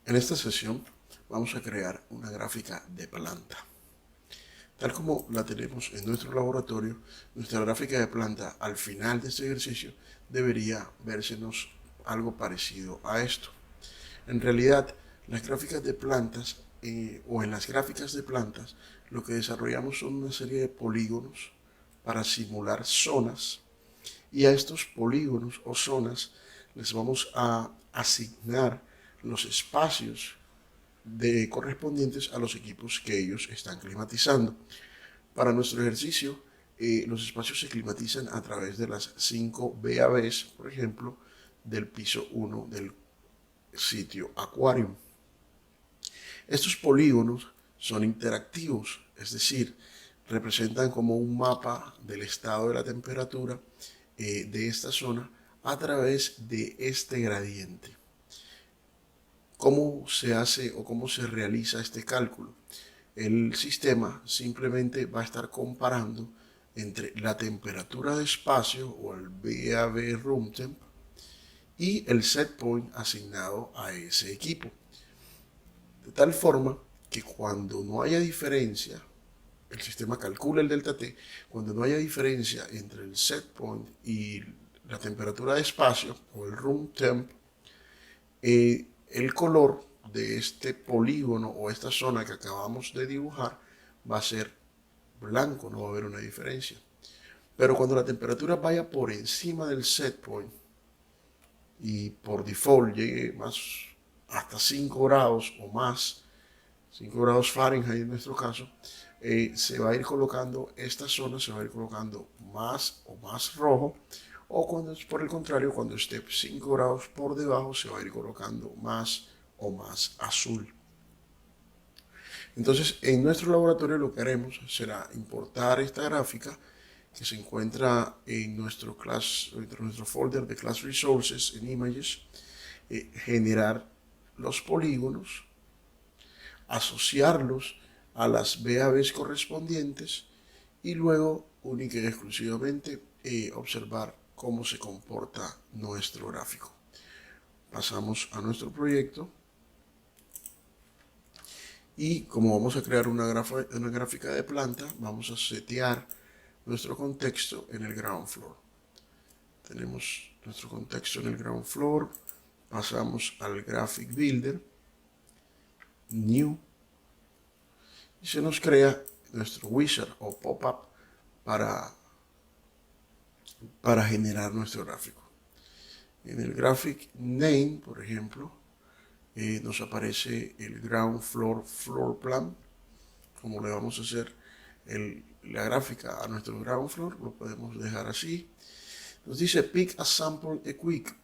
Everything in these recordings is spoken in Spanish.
En esta sesión vamos a crear una gráfica de planta. Tal como la tenemos en nuestro laboratorio, nuestra gráfica de planta al final de este ejercicio debería vérsenos algo parecido a esto. En realidad, las gráficas de plantas o en las gráficas de plantas lo que desarrollamos son una serie de polígonos para simular zonas y a estos polígonos o zonas les vamos a asignar los espacios correspondientes a los equipos que ellos están climatizando. Para nuestro ejercicio, los espacios se climatizan a través de las 5 BABs, por ejemplo, del piso 1 del sitio Aquarium. Estos polígonos son interactivos, es decir, representan como un mapa del estado de la temperatura de esta zona a través de este gradiente. ¿Cómo se hace o cómo se realiza este cálculo? El sistema simplemente va a estar comparando entre la temperatura de espacio o el VAB room temp y el set point asignado a ese equipo. De tal forma que cuando no haya diferencia, el sistema calcula el delta T, cuando no haya diferencia entre el set point y la temperatura de espacio o el room temp, el color de este polígono o esta zona que acabamos de dibujar va a ser blanco, no va a haber una diferencia. Pero cuando la temperatura vaya por encima del set point y por default llegue más hasta 5 grados o más, 5 grados Fahrenheit en nuestro caso, se va a ir colocando esta zona, se va a ir colocando más o más rojo, o cuando es por el contrario, cuando esté 5 grados por debajo, se va a ir colocando más o más azul. Entonces, en nuestro laboratorio lo que haremos será importar esta gráfica que se encuentra en nuestro folder de Class Resources en Images, generar los polígonos, asociarlos a las BABs correspondientes y luego única y exclusivamente observar cómo se comporta nuestro gráfico. Pasamos a nuestro proyecto y como vamos a crear una gráfica de planta, vamos a setear nuestro contexto en el ground floor. Tenemos nuestro contexto en el ground floor, pasamos al Graphic Builder, New, y se nos crea nuestro wizard o pop-up para generar nuestro gráfico. En el Graphic Name, por ejemplo, nos aparece el Ground Floor Plan. Como le vamos a hacer la gráfica a nuestro ground floor, lo podemos dejar así. Nos dice Pick a Sample a Quick.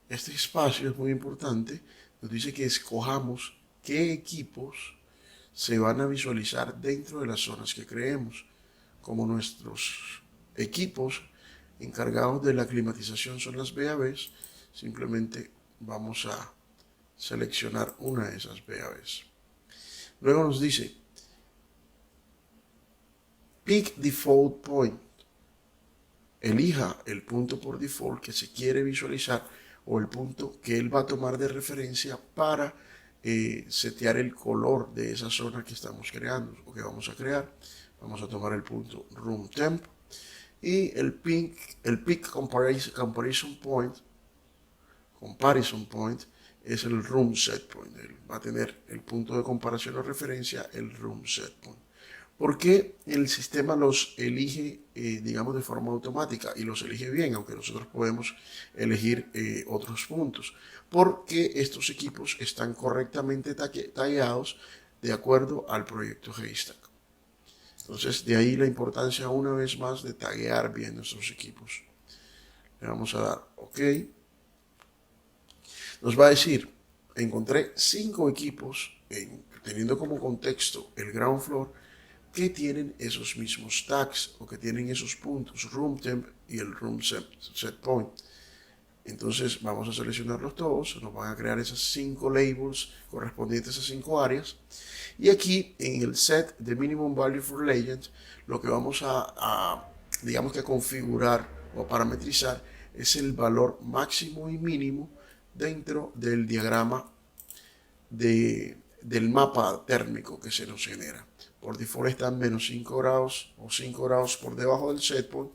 Este espacio es muy importante. Nos dice que escojamos qué equipos se van a visualizar dentro de las zonas que creemos. Como nuestros equipos encargados de la climatización son las BABs, simplemente vamos a seleccionar una de esas BABs. Luego nos dice Pick Default Point. Elija el punto por default que se quiere visualizar o el punto que él va a tomar de referencia para setear el color de esa zona que estamos creando o que vamos a crear. Vamos a tomar el punto Room Temp y el Pick Comparison Point es el Room Set Point. Él va a tener el punto de comparación o referencia, el Room Set Point. ¿Por qué el sistema los elige, digamos, de forma automática y los elige bien, aunque nosotros podemos elegir otros puntos? Porque estos equipos están correctamente tallados de acuerdo al proyecto Haystack. Entonces, de ahí la importancia una vez más de taguear bien nuestros equipos. Le vamos a dar OK. Nos va a decir, encontré 5 equipos teniendo como contexto el ground floor que tienen esos mismos tags o que tienen esos puntos, room temp y el room set point. Entonces vamos a seleccionarlos todos, nos van a crear esas 5 labels correspondientes a 5 áreas. Y aquí en el set de minimum value for legend, lo que vamos digamos que configurar o parametrizar es el valor máximo y mínimo dentro del diagrama del mapa térmico que se nos genera. Por default están menos 5 grados o 5 grados por debajo del set point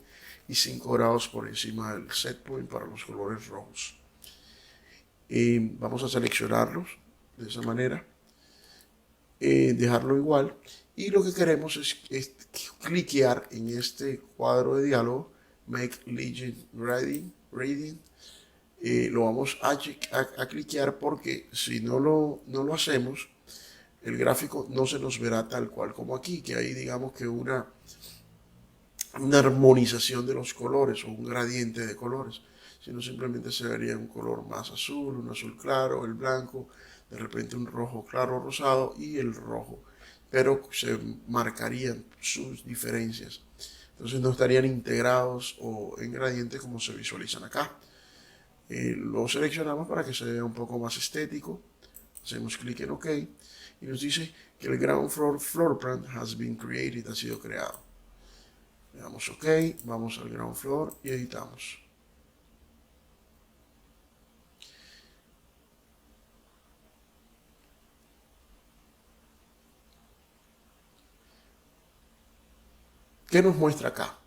y 5 grados por encima del set point para los colores rojos. Vamos a seleccionarlos de esa manera, dejarlo igual, y lo que queremos es cliquear en este cuadro de diálogo, Make Legend Gradient. Lo vamos a cliquear porque si no lo hacemos, el gráfico no se nos verá tal cual como aquí, que hay digamos que una armonización de los colores o un gradiente de colores, sino simplemente se vería un color más azul, un azul claro, el blanco, de repente un rojo claro rosado y el rojo, pero se marcarían sus diferencias. Entonces no estarían integrados o en gradientes como se visualizan acá. Lo seleccionamos para que se vea un poco más estético. Hacemos clic en OK y nos dice que el ground floor plan has been created, ha sido creado. Le damos OK, vamos al ground floor y editamos. ¿Qué nos muestra acá?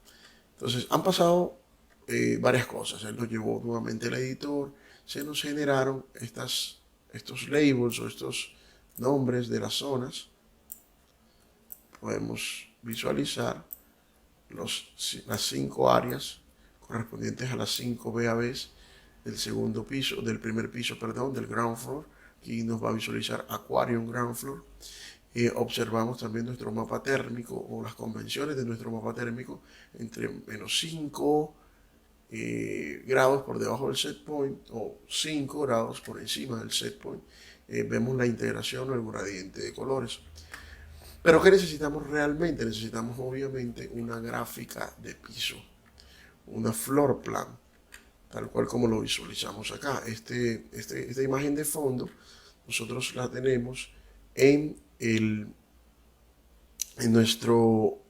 Entonces han pasado varias cosas. Él nos llevó nuevamente al editor, se nos generaron estos labels o estos nombres de las zonas. Podemos visualizar las 5 áreas correspondientes a las 5 BABs del primer piso, perdón, del ground floor. Aquí nos va a visualizar Aquarium Ground Floor. Observamos también nuestro mapa térmico o las convenciones de nuestro mapa térmico entre menos 5 grados por debajo del set point o 5 grados por encima del set point. Vemos la integración o el gradiente de colores. Pero ¿qué necesitamos realmente? Necesitamos obviamente una gráfica de piso, una floor plan, tal cual como lo visualizamos acá. Esta imagen de fondo nosotros la tenemos en nuestro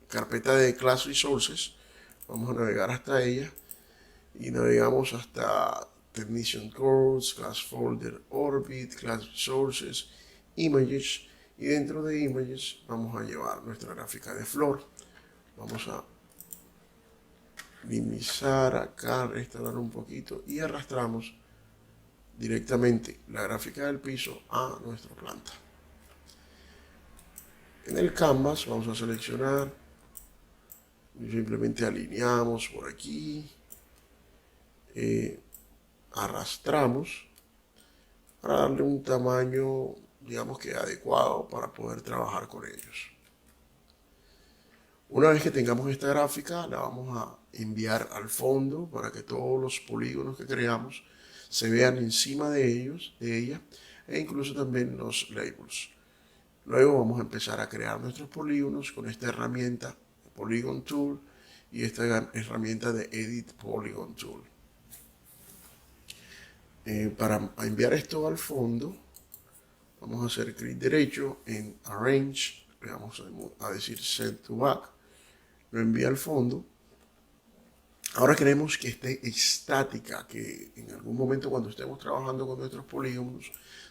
carpeta de Class Resources. Vamos a navegar hasta ella y navegamos hasta Technician Codes, Class Folder Orbit, Class Resources, Images, y dentro de Images vamos a llevar nuestra gráfica de floor. Vamos a minimizar acá, restaurar un poquito y arrastramos directamente la gráfica del piso a nuestra planta. En el canvas vamos a seleccionar, simplemente alineamos por aquí, arrastramos para darle un tamaño, digamos que adecuado para poder trabajar con ellos. Una vez que tengamos esta gráfica, la vamos a enviar al fondo para que todos los polígonos que creamos se vean encima de ella, e incluso también los labels. Luego vamos a empezar a crear nuestros polígonos con esta herramienta Polygon Tool y esta herramienta de Edit Polygon Tool. Para enviar esto al fondo, vamos a hacer clic derecho en Arrange, le vamos a decir Send to Back, lo envía al fondo. Ahora queremos que esté estática, que en algún momento cuando estemos trabajando con nuestros polígonos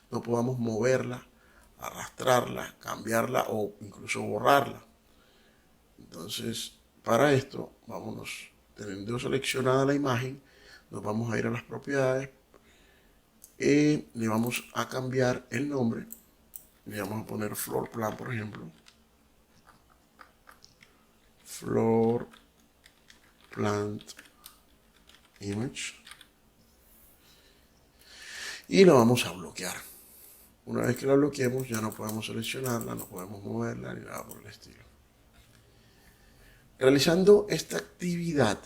no podamos moverla, arrastrarla, cambiarla o incluso borrarla. Entonces, para esto, vámonos, teniendo seleccionada la imagen, nos vamos a ir a las propiedades, le vamos a cambiar el nombre, le vamos a poner Floor Plan, por ejemplo. Floor Plant Image. Y lo vamos a bloquear. Una vez que la bloqueemos ya no podemos seleccionarla, no podemos moverla ni nada por el estilo. Realizando esta actividad,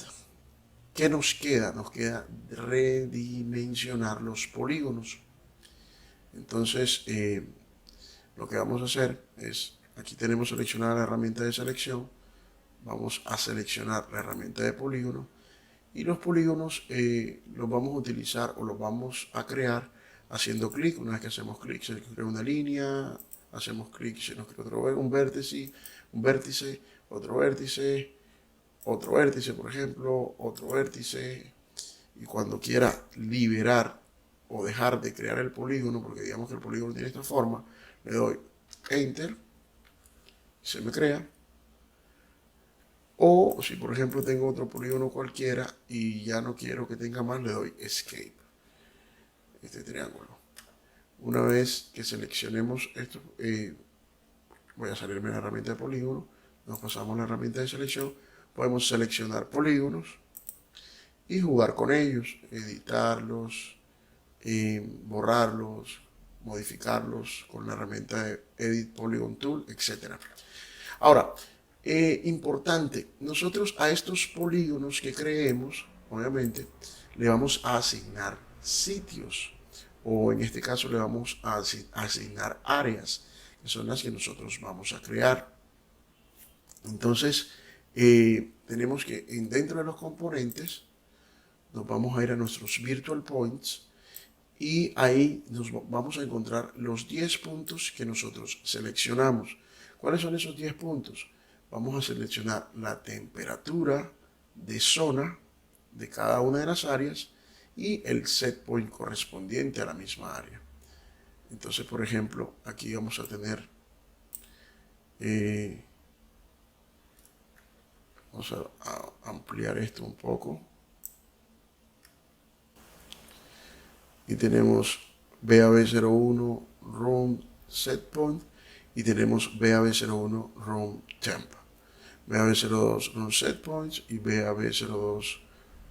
¿qué nos queda? Nos queda redimensionar los polígonos. Entonces, lo que vamos a hacer es, aquí tenemos seleccionada la herramienta de selección, vamos a seleccionar la herramienta de polígono y los polígonos los vamos a utilizar o los vamos a crear haciendo clic. Una vez que hacemos clic se crea una línea, hacemos clic, se nos crea un vértice, otro vértice, otro vértice, por ejemplo, otro vértice, y cuando quiera liberar o dejar de crear el polígono, porque digamos que el polígono tiene esta forma, le doy Enter, se me crea. O si por ejemplo tengo otro polígono cualquiera y ya no quiero que tenga más, le doy Escape, este triángulo. Una vez que seleccionemos esto, voy a salirme de la herramienta de polígono, nos pasamos a la herramienta de selección, podemos seleccionar polígonos y jugar con ellos, editarlos, borrarlos, modificarlos con la herramienta de Edit Polygon Tool, etc. Ahora, importante, nosotros a estos polígonos que creemos, obviamente, le vamos a asignar sitios, o en este caso le vamos a asignar áreas, que son las que nosotros vamos a crear. Entonces, tenemos que dentro de los componentes, nos vamos a ir a nuestros Virtual Points y ahí nos vamos a encontrar los 10 puntos que nosotros seleccionamos. ¿Cuáles son esos 10 puntos? Vamos a seleccionar la temperatura de zona de cada una de las áreas y el set point correspondiente a la misma área. Entonces, por ejemplo, aquí vamos a tener, vamos a ampliar esto un poco. Y tenemos BAB01 Room Set Point y tenemos BAB01 Room Temp. BAB02 Room Set Points y BAB02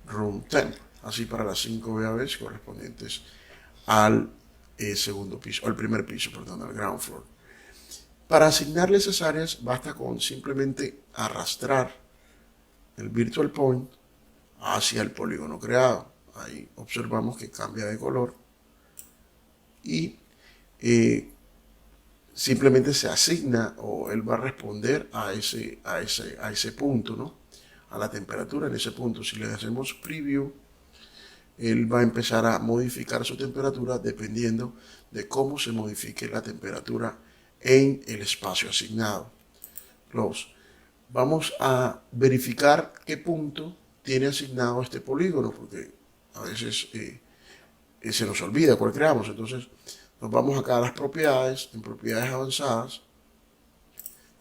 Room Temp. Así para las 5 BABs correspondientes al segundo piso, al primer piso, perdón, al ground floor. Para asignarle esas áreas basta con simplemente arrastrar el Virtual Point hacia el polígono creado. Ahí observamos que cambia de color y simplemente se asigna o él va a responder a ese punto, ¿no? A la temperatura en ese punto. Si le hacemos preview, él va a empezar a modificar su temperatura dependiendo de cómo se modifique la temperatura en el espacio asignado. Close. Vamos a verificar qué punto tiene asignado este polígono, porque a veces se nos olvida cuál creamos. Entonces nos vamos acá a las propiedades, en propiedades avanzadas,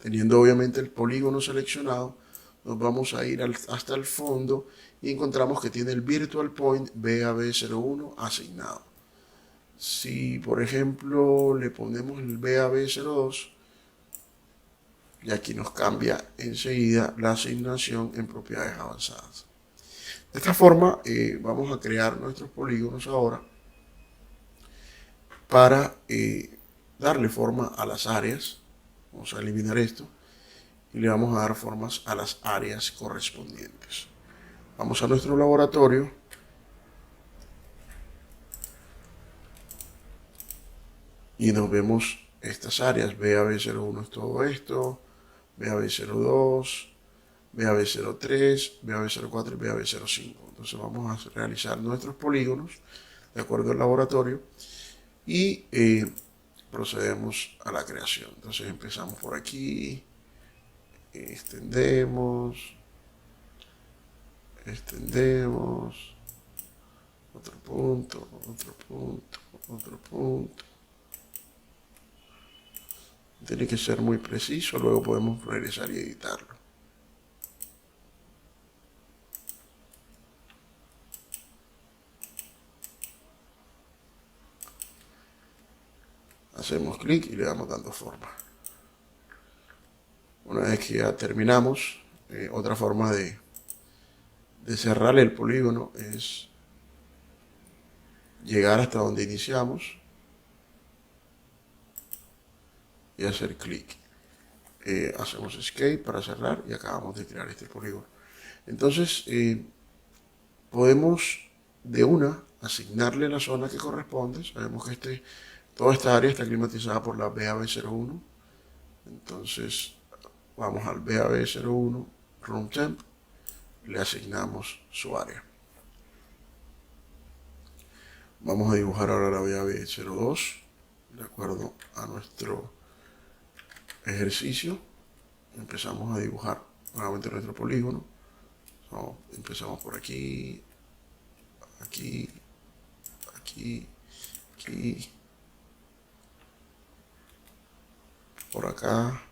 teniendo obviamente el polígono seleccionado, nos vamos a ir hasta el fondo y encontramos que tiene el Virtual Point BAB01 asignado. Si por ejemplo le ponemos el BAB02, y aquí nos cambia enseguida la asignación en propiedades avanzadas. De esta forma vamos a crear nuestros polígonos ahora para darle forma a las áreas. Vamos a eliminar esto y le vamos a dar formas a las áreas correspondientes. Vamos a nuestro laboratorio y nos vemos estas áreas. BAB01 es todo esto, BAB02, BAB03, BAB04 y BAB05. Entonces vamos a realizar nuestros polígonos de acuerdo al laboratorio y procedemos a la creación. Entonces empezamos por aquí, extendemos, otro punto, otro punto. Tiene que ser muy preciso, luego podemos regresar y editarlo. Hacemos clic y le damos dando forma. Una vez que ya terminamos, otra forma de cerrar el polígono es llegar hasta donde iniciamos y hacer clic. Hacemos escape para cerrar y acabamos de crear este polígono. Entonces podemos de una asignarle la zona que corresponde. Sabemos que toda esta área está climatizada por la BAB01. Entonces vamos al BAB01 Room Temp, le asignamos su área. Vamos a dibujar ahora la BAB02 de acuerdo a nuestro ejercicio. Empezamos a dibujar nuevamente nuestro polígono. Empezamos por aquí, aquí, aquí aquí, por acá,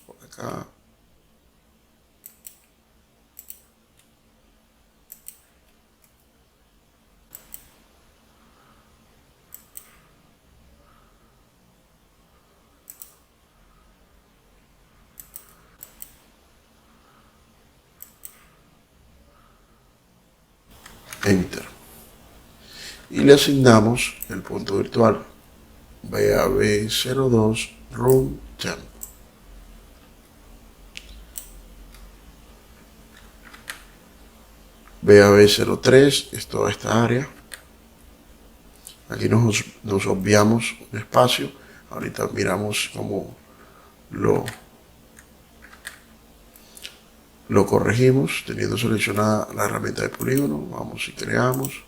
por acá. Enter. Y le asignamos el punto virtual BAB02 Room Temp. BAB03 es toda esta área. Aquí nos obviamos un espacio. Ahorita miramos cómo lo corregimos teniendo seleccionada la herramienta de polígono. Vamos y creamos.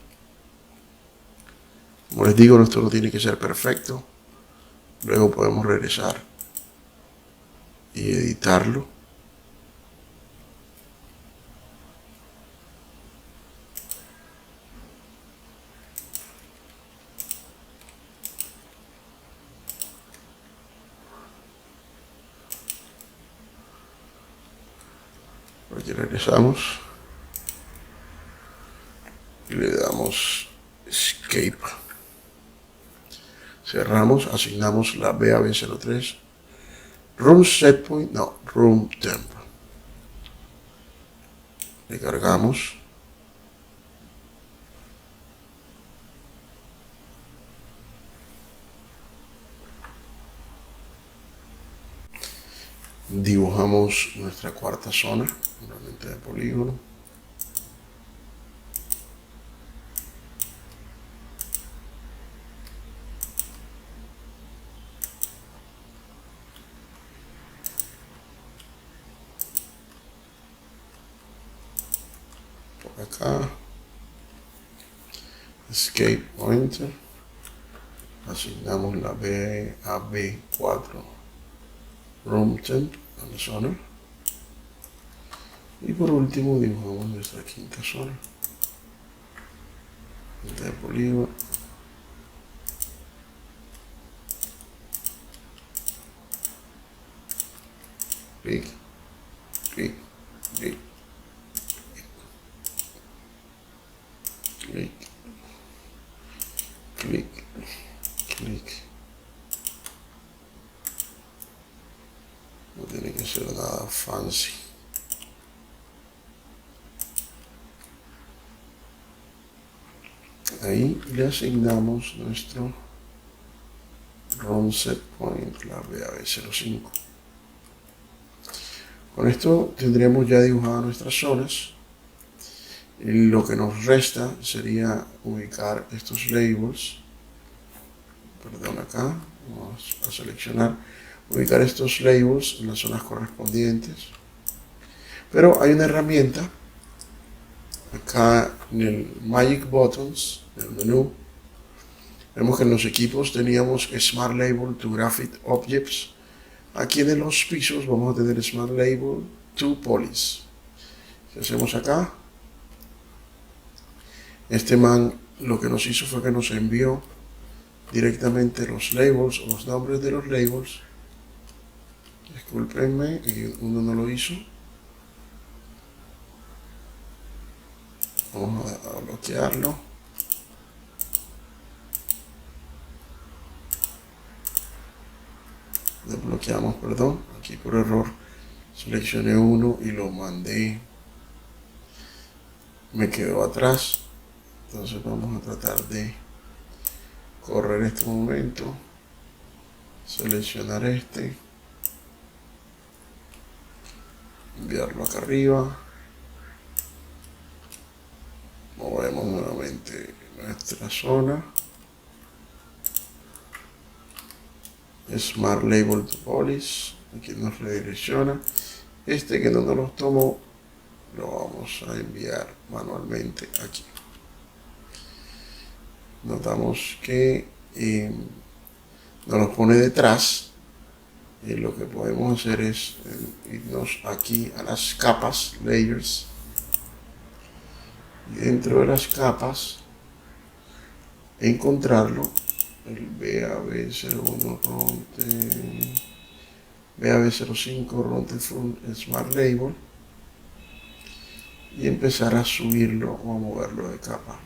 Como les digo, esto no tiene que ser perfecto. Luego podemos regresar y editarlo. Aquí regresamos y le damos Escape. Cerramos, asignamos la BAB03 Room Setpoint, no, Room Temp. Le cargamos. Dibujamos nuestra cuarta zona, nuevamente de polígono. Por acá. Escape o Enter. Asignamos la BAB4 Room Temp a la zona. Y por último dibujamos nuestra quinta zona. De polígono. Clic, clic, clic, clic, clic, clic. No tiene que ser nada fancy. Ahí le asignamos nuestro Room Setpoint, la BAB05. Con esto tendríamos ya dibujadas nuestras zonas. Y lo que nos resta sería ubicar estos labels. Perdón, acá vamos a seleccionar, ubicar estos labels en las zonas correspondientes. Pero hay una herramienta acá en el Magic Buttons, en el menú. Vemos que en los equipos teníamos Smart Label to Graphic Objects. Aquí en los pisos vamos a tener Smart Label to Polys. Si hacemos acá, este man lo que nos hizo fue que nos envió directamente los labels o los nombres de los labels. Discúlpenme, uno no lo hizo. Vamos a bloquearlo. Desbloqueamos, perdón. Aquí por error seleccioné uno y lo mandé. Me quedó atrás. Entonces vamos a tratar de correr este momento. Seleccionar este. Enviarlo acá arriba. Movemos nuevamente nuestra zona. Smart Label to Polys. Aquí nos redirecciona. Este que no nos los tomó lo vamos a enviar manualmente aquí. Notamos que nos los pone detrás. Y lo que podemos hacer es irnos aquí a las capas, layers. Y dentro de las capas encontrarlo, el BAB01 Ronte, BAB05 Ronte Full Smart Label, y empezar a subirlo o a moverlo de capa.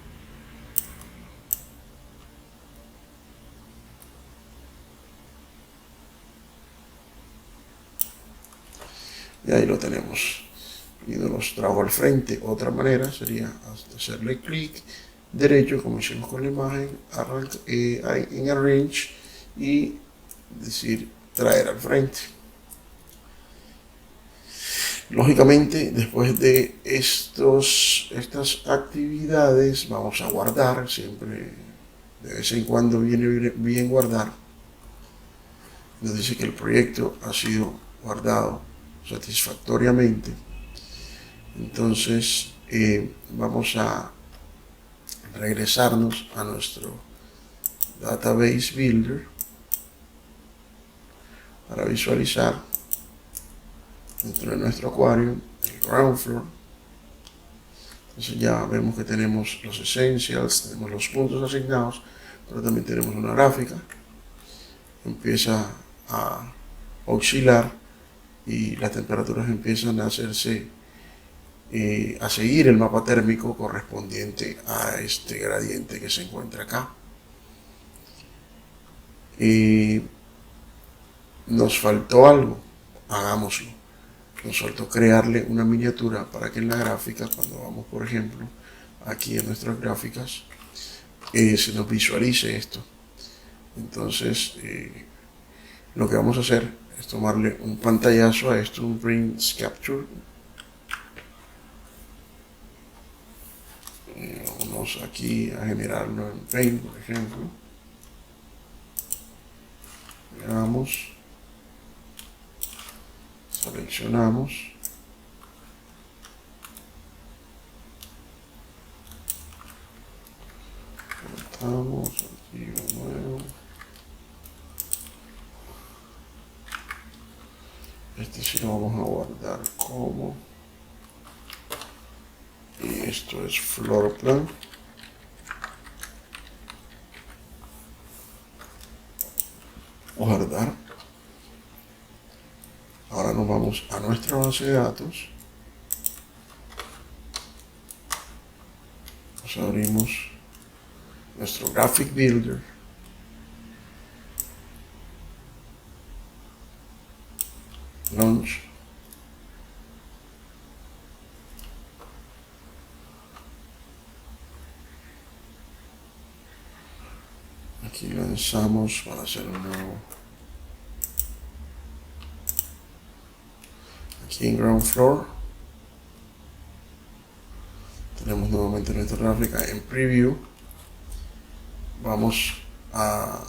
Y ahí lo tenemos. Y nos trajo al frente. Otra manera sería hacerle clic derecho, como hicimos con la imagen, en Arrange, y decir traer al frente. Lógicamente, después de estas actividades, vamos a guardar. Siempre, de vez en cuando, viene bien guardar. Nos dice que el proyecto ha sido guardado satisfactoriamente. Entonces vamos a regresarnos a nuestro Database Builder para visualizar dentro de nuestro acuario el ground floor. Entonces ya vemos que tenemos los essentials, tenemos los puntos asignados, pero también tenemos una gráfica. Empieza a oscilar y las temperaturas empiezan a hacerse, a seguir el mapa térmico correspondiente a este gradiente que se encuentra acá. Nos faltó algo, hagámoslo. Nos faltó crearle una miniatura para que en la gráfica, cuando vamos por ejemplo aquí en nuestras gráficas, se nos visualice esto. Entonces lo que vamos a hacer es tomarle un pantallazo a esto, un print capture. Vamos aquí a generarlo en Paint, por ejemplo. Veamos, seleccionamos, cortamos, archivo nuevo. Este sí lo vamos a guardar como, y esto es floor plan. Guardar. Ahora nos vamos a nuestra base de datos. Nos abrimos nuestro Graphic Builder. Launch. Aquí lanzamos para hacer un nuevo. Aquí en Ground Floor tenemos nuevamente nuestra gráfica en Preview. Vamos a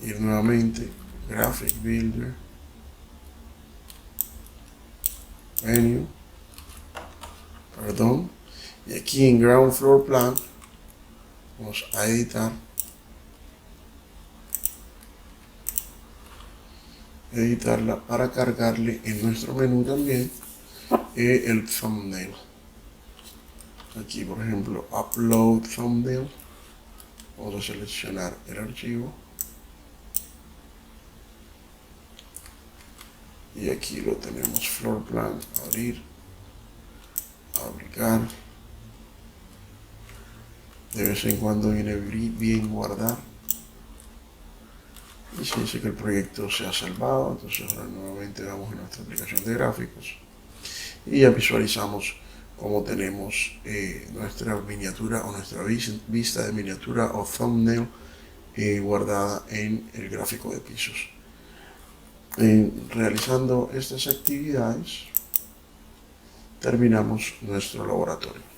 ir nuevamente Graphic Builder, Menu, perdón, y aquí en Ground Floor Plan vamos a editarla para cargarle en nuestro menú también el thumbnail. Aquí por ejemplo Upload Thumbnail, vamos a seleccionar el archivo y aquí lo tenemos, Floor Plan, abrir, aplicar. De vez en cuando viene bien guardar. Y se dice que el proyecto se ha salvado. Entonces ahora nuevamente vamos a nuestra aplicación de gráficos y ya visualizamos cómo tenemos nuestra miniatura o nuestra vista de miniatura o thumbnail guardada en el gráfico de pisos. Realizando estas actividades terminamos nuestro laboratorio.